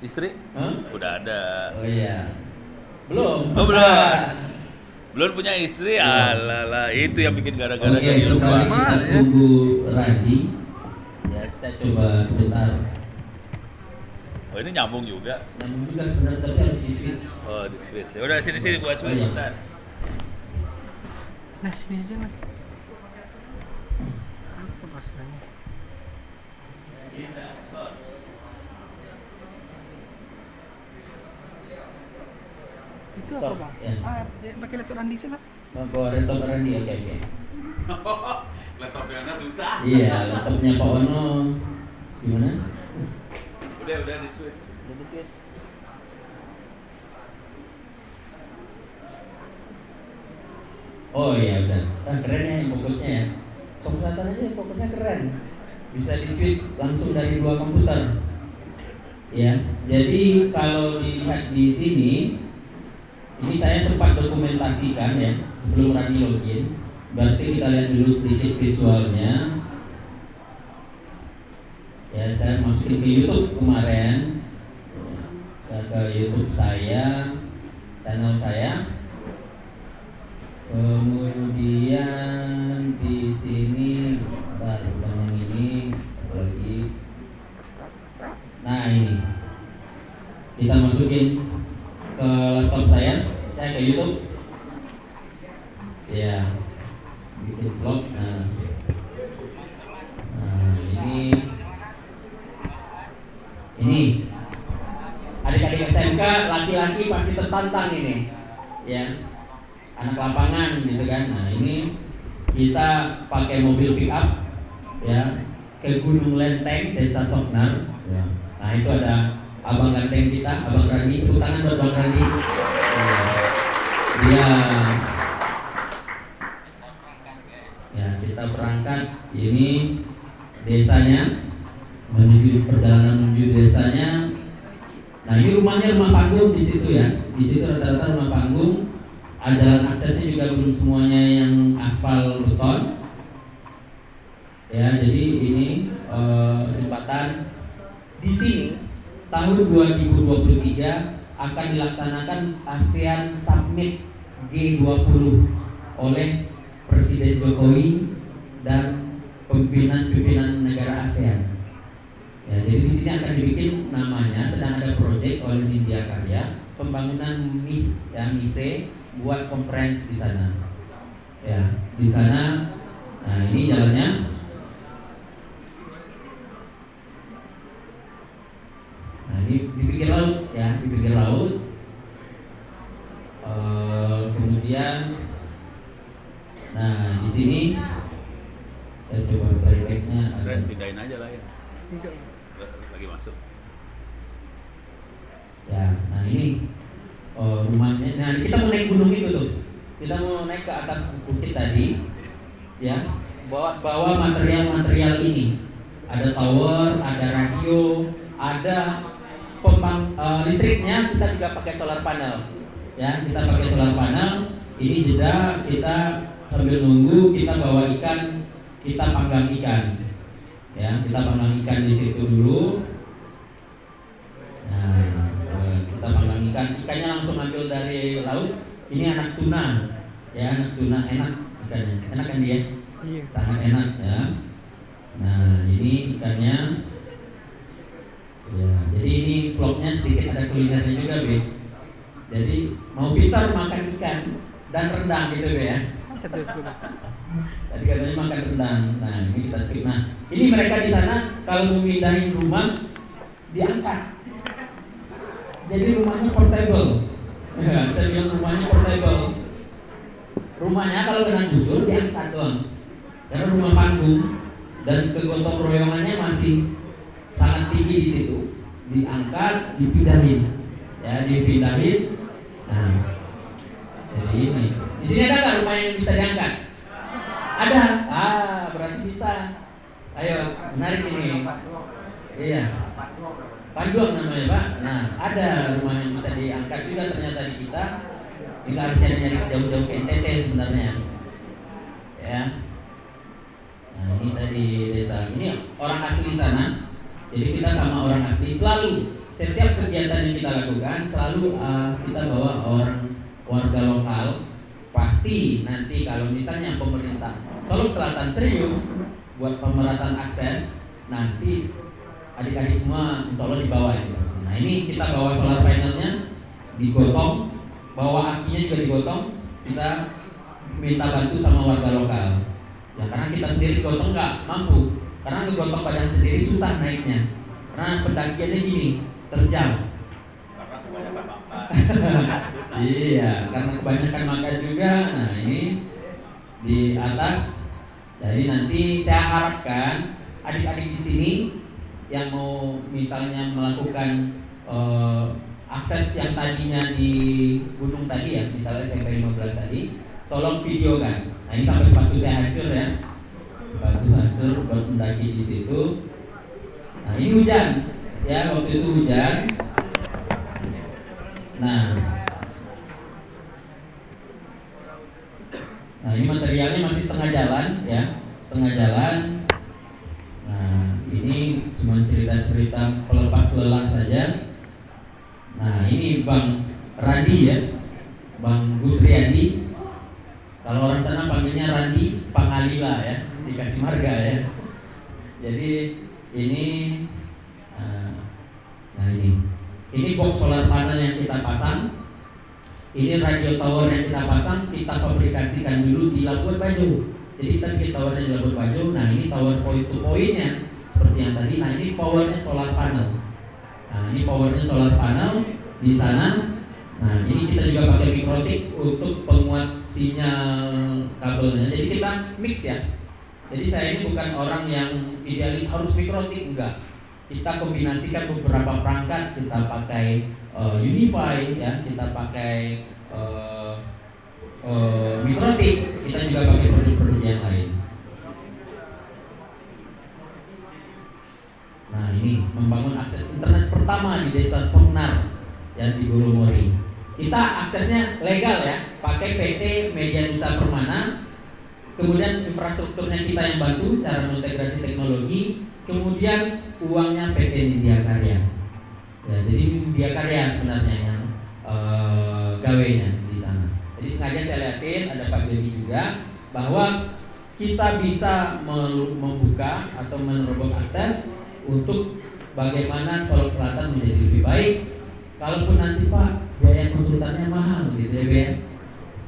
Istri? Hah? Udah ada. Oh iya. Belum. Oh, belum. Belum punya istri. Belum. Alalah, itu yang bikin gara-gara Oke, jadi sebentar lupa. kita tunggu Randy. Ya, saya coba sebentar. Oh, ini nyambung juga. Nyambung juga sebenarnya, tapi harus di switch. Oh, di switch. Ya udah sini gua switch Oh, iya. bentar. Nah sini aja lah. Apa bahasanya? Itu apa Source, bang? ya. Pakai laptop Andi sih lah. Bawa laptop Randy, oke. Laptopnya susah. Iya, laptopnya Pak Ono. Gimana? Udah di switch. Udah di switch. Oh iya udah. Keren ya fokusnya ya. Solok Selatan aja fokusnya keren. Bisa di switch langsung dari 2 komputer. Ya, jadi kalau dilihat di sini, ini saya sempat dokumentasikan ya sebelum Randy login. Berarti kita lihat dulu sedikit visualnya. Ya, saya masukin ke YouTube kemarin. Ya, ke YouTube saya, channel saya. Kemudian di sini baru yang ini satu lagi. Nah ini kita masukin ke laptop saya ke YouTube. Ya, bikin vlog. Nah ini adik-adik SMK laki-laki pasti tertantang ini, ya. Anak lapangan gitu kan. Nah ini kita pakai mobil pick up ya ke Gunung Lenteng, Desa Soknar ya. Nah itu ada abang ganteng kita, Abang Randy. Tepuk tangan buat Bang Randy ya. Ya kita berangkat ini desanya, menuju perjalanan menuju desanya. Nah ini rumahnya rumah panggung di situ ya. Di situ rata-rata rumah panggung. Jalan aksesnya juga belum semuanya yang aspal beton. Ya, jadi ini jembatan di sini tahun 2023 akan dilaksanakan ASEAN Summit G20 oleh Presiden Jokowi dan pimpinan negara ASEAN. Ya, jadi di sini akan dibikin namanya, sedang ada proyek oleh Nindya Karya pembangunan MISE buat conference di sana. Ya, di sana. Nah, ini jalannya. Nah, ini di pinggir laut ya, di pinggir laut. Kemudian nah, di sini saya coba playbacknya. Ren, pindahin aja lah ya. Enggak. Lagi masuk. Ya, nah ini rumahnya. Nah kita mau naik gunung itu tuh. Kita mau naik ke atas bukit tadi, ya. Bawa material-material ini. Ada tower, ada radio, ada listriknya kita juga pakai solar panel. Ya, kita pakai solar panel. Ini jeda kita sambil nunggu kita bawa ikan, kita panggang ikan. Ya, kita panggang ikan di situ dulu. Nah, kita panggang ikan. Ikannya langsung ambil dari laut. Ini anak tuna. Ya, anak tuna enak ikannya. Enak kan dia? Iya. Sangat enak ya. Nah, ini ikannya. Ya, jadi ini vlognya sedikit ada kulinernya juga, Be. Jadi mau pintar makan ikan dan rendang gitu, Be ya. Terus gue. Tadi katanya makan rendang. Nah, ini kita skip. Nah, ini mereka di sana kalau mau pindahin rumah diangkat. Jadi rumahnya portable. Ya, saya bilang rumahnya portable. Rumahnya kalau kena gusur diangkat doang. Karena rumah panggung dan kegotong royongannya masih sangat tinggi di situ. Diangkat, dipindahin. Ya, dipindahin. Nah, jadi ini. Di sini ada nggak rumah yang bisa diangkat? Ada. Berarti bisa. Ayo, menarik ini. Iya. Panduang namanya, Pak. Nah, ada rumah yang bisa diangkat juga ternyata di kita. Ini harusnya nyari jauh-jauh ke NTT sebenarnya. Ya. Nah, ini saya di desa. Ini orang asli sana. Jadi kita sama orang asli selalu. Setiap kegiatan yang kita lakukan selalu kita bawa orang warga lokal. Pasti nanti kalau misalnya pemerintah Solok Selatan serius buat pemerataan akses, nanti adik-adik semua insya Allah dibawa ini. Nah, ini kita bawa solar panelnya, digotong, bawa akinya juga digotong. Kita minta bantu sama warga lokal. Ya karena kita sendiri gotong nggak mampu, karena ngegotong badan sendiri susah naiknya. Karena pendakiannya gini, terjal. Karena kebanyakan makan. Iya, karena kebanyakan makan juga. Nah, ini di atas. Jadi nanti saya harapkan adik-adik di sini yang mau misalnya melakukan akses yang tadinya di gunung tadi ya, misalnya SMP 15 tadi, tolong videokan. Nah, ini sampai sepatu saya hancur ya. Sepatu hancur buat mendaki di situ. Nah, ini hujan. Ya, waktu itu hujan. Nah, ini materialnya masih setengah jalan ya, setengah jalan. Nah, ini cuma cerita-cerita pelepas lelah saja. Nah, ini Bang Randi ya, Bang Gusriandi. Kalau orang sana panggilnya Randi Pangalila ya, dikasih marga ya. Jadi ini, nah ini box solar panel yang kita pasang. Ini radio tower yang kita pasang, kita fabrikasikan dulu di Labuan Bajo. Jadi kita bikin towernya di Labuan Bajo. Nah, ini tower point to point-nya seperti yang tadi. Nah, ini powernya solar panel. Nah, ini powernya solar panel di sana. Nah, ini kita juga pakai mikrotik untuk penguat sinyal kabelnya. Jadi kita mix ya. Jadi saya ini bukan orang yang idealis harus mikrotik, enggak. Kita kombinasikan beberapa perangkat. Kita pakai Unify ya, kita pakai mikrotik, kita juga pakai produk-produk yang lain. Nah, ini membangun akses internet pertama di Desa Somnar ya, di Golomori. Kita aksesnya legal ya, pakai PT Media Nusa Permana. Kemudian infrastrukturnya kita yang bantu cara mengintegrasi teknologi. Kemudian uangnya PT Nindya Karya. Ya, jadi Nindya Karya sebenarnya yang gawainya di sana. Jadi sengaja saya lihatin ada Pak Joni juga bahwa kita bisa membuka atau menerobos akses untuk bagaimana Solok Selatan menjadi lebih baik. Kalaupun nanti Pak biaya konsultannya mahal gitu ya,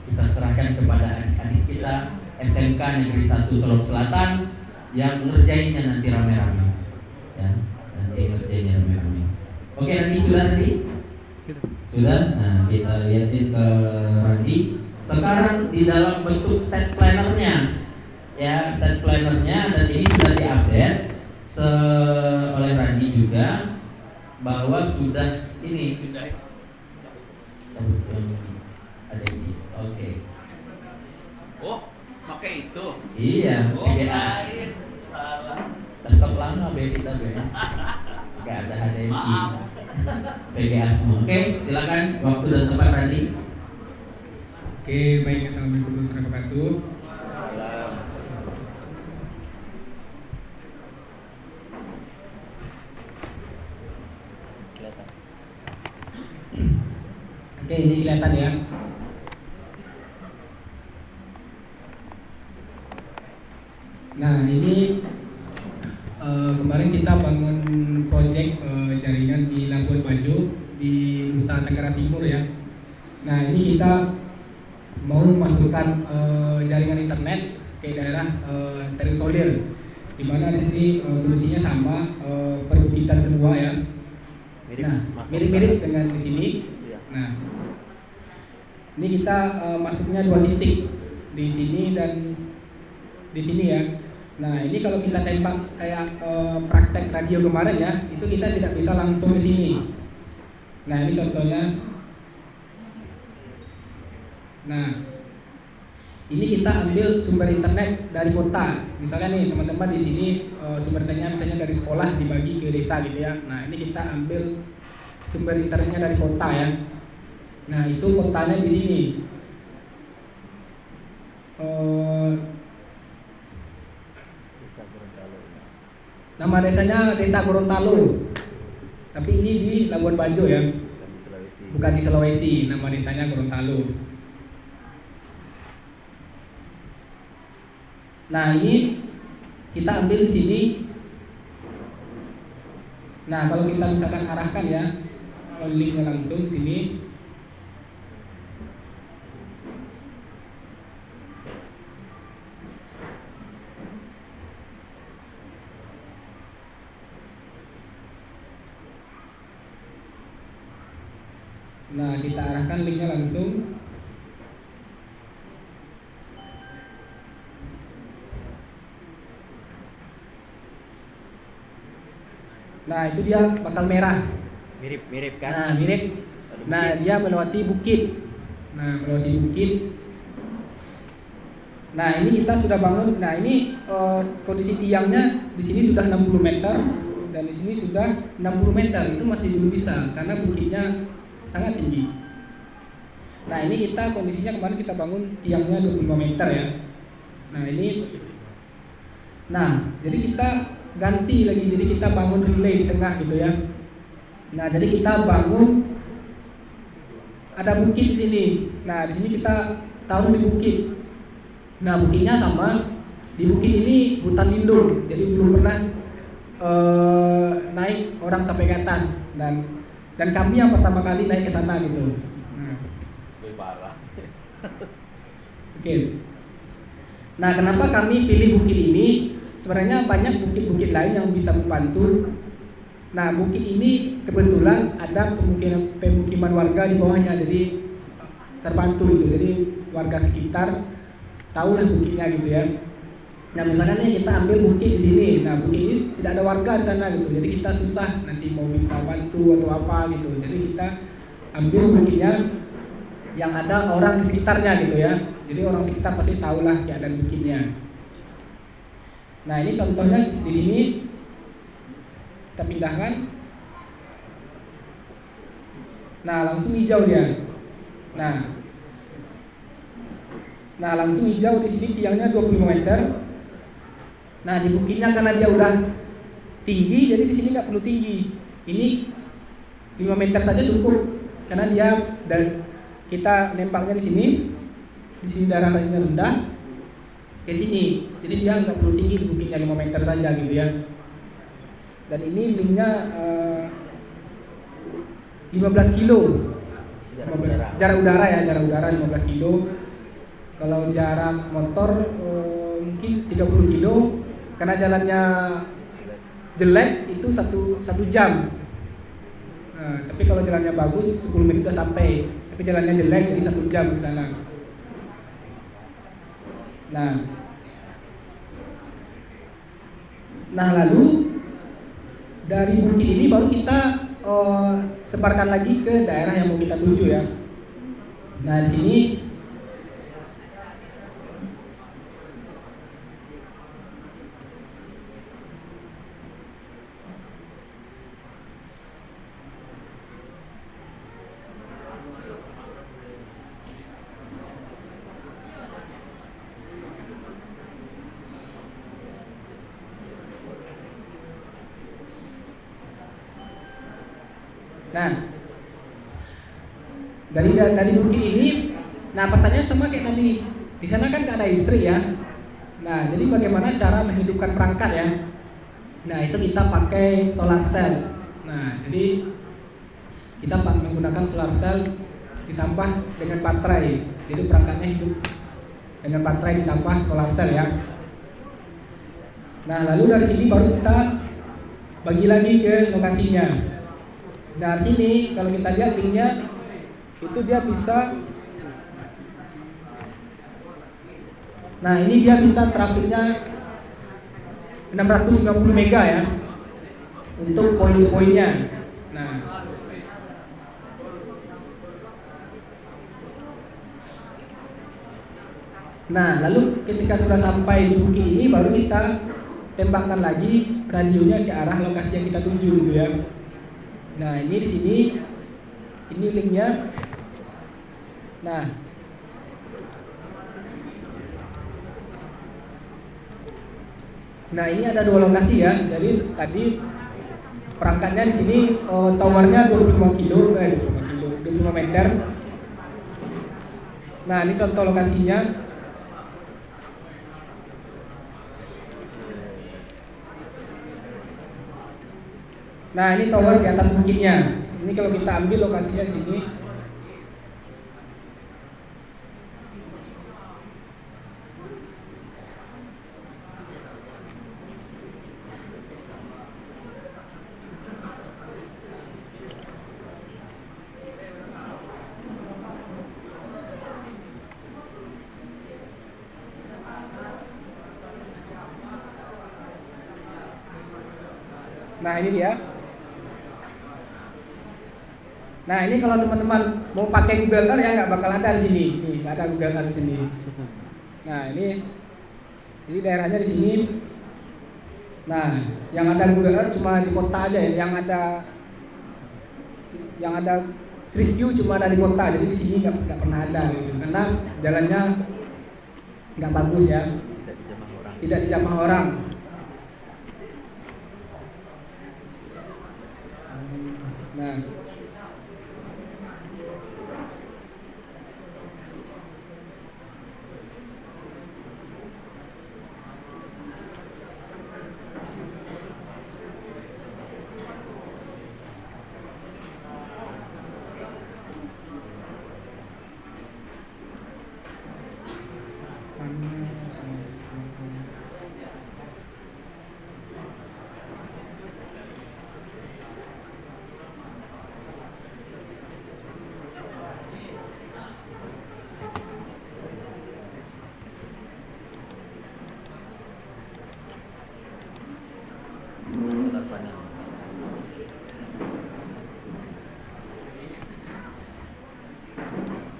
kita serahkan kepada adik-adik kita SMK Negeri 1 Solok Selatan yang ngerjainnya nanti rame-rame. Ya, nanti ngerjainnya rame-rame. Oke, Randi sudah Randi? Sudah. Nah, kita lihatin ke Randi. Sekarang di dalam bentuk set plannernya, ya set plannernya, dan ini sudah diupdate oleh Randi juga bahwa sudah ini cabut yang ada ini. Oke. Oh, pakai itu. Iya, Oh, PGA. lain. Salah. Laptop lama be kita be. Gak ada HDMI. Maaf. PGA semua. Oke, silakan waktu dan tempat tadi. Oke, baik. Assalamualaikum warahmatullahi wabarakatuh. Oke, ini kelihatan ya. Nah, ini kemarin kita bangun proyek jaringan di Labuan Bajo di Nusa Tenggara Timur ya. Nah, ini kita mau memasukkan jaringan internet ke daerah terisolir, di mana di sini kondisinya sama, perbukitan semua ya. Nah, mirip-mirip dengan di sini. Nah, ini kita masuknya 2 titik di sini dan di sini ya. Nah, ini kalau kita tembak kayak praktek radio kemarin ya, itu kita tidak bisa langsung di sini. Nah, ini contohnya. Nah, ini kita ambil sumber internet dari kota. Misalnya nih teman-teman di sini sumber internetnya misalnya dari sekolah dibagi ke desa gitu ya. Nah, ini kita ambil sumber internetnya dari kota ya. Nah, itu kotanya di sini. Nama desanya Desa Gorontalo. Tapi ini di Labuan Bajo ya. Bukan di Sulawesi. Nama desanya Gorontalo. Nah, ini kita ambil di sini. Nah, kalau kita misalkan arahkan ya, linknya langsung di sini. Nah, kita arahkan linknya langsung. Nah, itu dia bakal merah. Mirip kan? Nah, mirip. Nah, dia melewati bukit. Nah, melewati bukit. Nah, ini kita sudah bangun. Nah, ini kondisi tiangnya di sini sudah 60 meter dan di sini sudah 60 meter. Itu masih belum bisa karena bukitnya sangat tinggi. Nah, ini kita kondisinya kemarin kita bangun tiangnya 25 meter ya. Nah, ini. Nah, jadi kita ganti lagi, jadi kita bangun relay di tengah gitu ya. Nah, jadi kita bangun ada bukit di sini. Nah, di sini kita taruh di bukit. Nah, bukitnya sama. Di bukit ini hutan lindung, jadi belum pernah naik orang sampai ke atas dan kami yang pertama kali naik ke sana gitu. Nah. Oke. Nah, kenapa kami pilih bukit ini? Sebenarnya banyak bukit-bukit lain yang bisa membantu. Nah, bukit ini kebetulan ada pemukiman warga di bawahnya, jadi terbantu gitu. Jadi warga sekitar tahulah bukitnya gitu ya. Nah, misalkan nih kita ambil bukit di sini. Nah, bukit ini tidak ada warga di sana gitu. Jadi kita susah nanti mau minta bantu atau apa gitu. Jadi kita ambil bukitnya yang ada orang di sekitarnya gitu ya. Jadi orang sekitar pasti tahulah keadaan bukitnya. Nah, ini contohnya di sini kita pindahkan. Nah, langsung hijau dia. Nah, langsung hijau di sini tiangnya 25 meter. Nah, di bukitnya karena dia udah tinggi, jadi di sini nggak perlu tinggi. Ini 5 meter saja cukup karena dia dan kita nembaknya di sini darahannya rendah ke sini. Jadi dia nggak perlu tinggi, di bukitnya 5 meter saja gitu ya. Dan ini linknya 15 kilo. Jarak udara ya, jarak udara 15 kilo. Kalau jarak motor mungkin 30 kilo. Karena jalannya jelek itu satu jam. Nah, tapi kalau jalannya bagus 10 menit udah sampai. Tapi jalannya jelek jadi 1 jam di sana. Nah, lalu dari bukit ini baru kita sebarkan lagi ke daerah yang mau kita tuju ya. Nah, di sini Nah, dari bukit ini, nah pertanyaan semua kayak tadi. Di sana kan nggak ada listrik ya. Nah, jadi bagaimana cara menghidupkan perangkat ya? Nah, itu kita pakai solar cell. Nah, jadi kita menggunakan solar cell ditambah dengan baterai. Jadi perangkatnya hidup dengan baterai ditambah solar cell ya. Nah, lalu dari sini baru kita bagi lagi ke lokasinya. Nah, sini kalau kita lihat linknya itu dia bisa. Nah, ini dia bisa trafiknya 690 mega ya untuk poin-poinnya. Nah, lalu ketika sudah sampai di bukit ini baru kita tembakkan lagi radionya ke arah lokasi yang kita tuju gitu ya. Nah, ini di sini ini linknya. Nah, ini ada dua lokasi ya. Jadi tadi perangkatnya di sini towernya 25 meter. Nah, ini contoh lokasinya. Nah, ini tower di atas bukitnya. Ini kalau kita ambil lokasinya di sini. Nah, ini dia. Nah, ini kalau teman-teman mau pakai Google Earth ya nggak bakal ada di sini. Nih, nggak ada Google Earth di sini. Nah, ini daerahnya di sini. Nah, yang ada Google Earth cuma di kota aja ya. Yang ada Street View cuma ada di kota. Jadi di sini nggak pernah ada gitu. Karena jalannya nggak bagus ya. Tidak dijamah orang.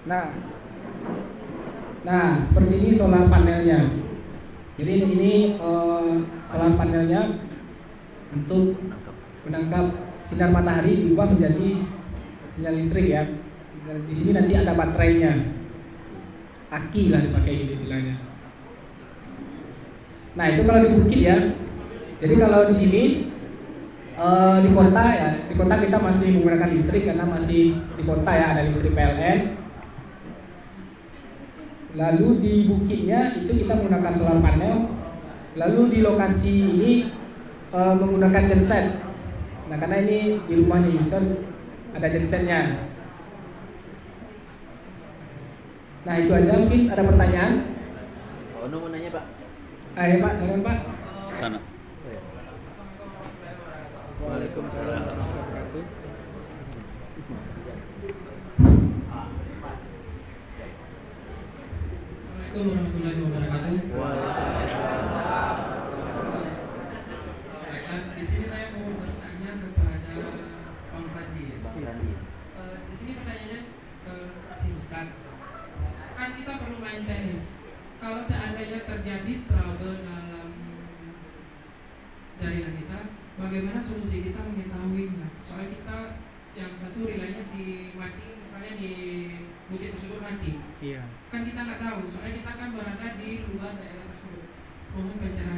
Nah, Nah, seperti ini solar panelnya. Jadi ini solar panelnya untuk menangkap sinar matahari diubah menjadi sinyal listrik ya. Dan di sini nanti ada baterainya, aki lah dipakai gitu istilahnya. Nah, itu kalau di bukit ya. Jadi kalau di sini di kota ya, di kota kita masih menggunakan listrik karena masih di kota ya, ada listrik PLN. Lalu di bukitnya itu kita menggunakan solar panel. Lalu di lokasi ini menggunakan genset. Nah, karena ini di rumahnya user ada gensetnya. Nah, itu aja. Mungkin ada pertanyaan? Oh, mau nanya Pak. Ayo Pak, silakan Pak. Sana. Waalaikumsalam warahmatullahi wabarakatuh. Assalamualaikum warahmatullahi wabarakatuh. Baiklah, di sini saya mau bertanya kepada Bang Randi. Di sini pertanyaannya singkat. Kan kita perlu main tenis. Kalau seandainya terjadi trouble dalam jaringan kita, bagaimana solusi kita mengetahuinya? Soalnya kita yang satu relaynya mati, misalnya di bukit tersebut mati. Iya. Kan kita nggak tahu, soalnya kita kan berada di luar daerah tersebut. Mohon pencerahan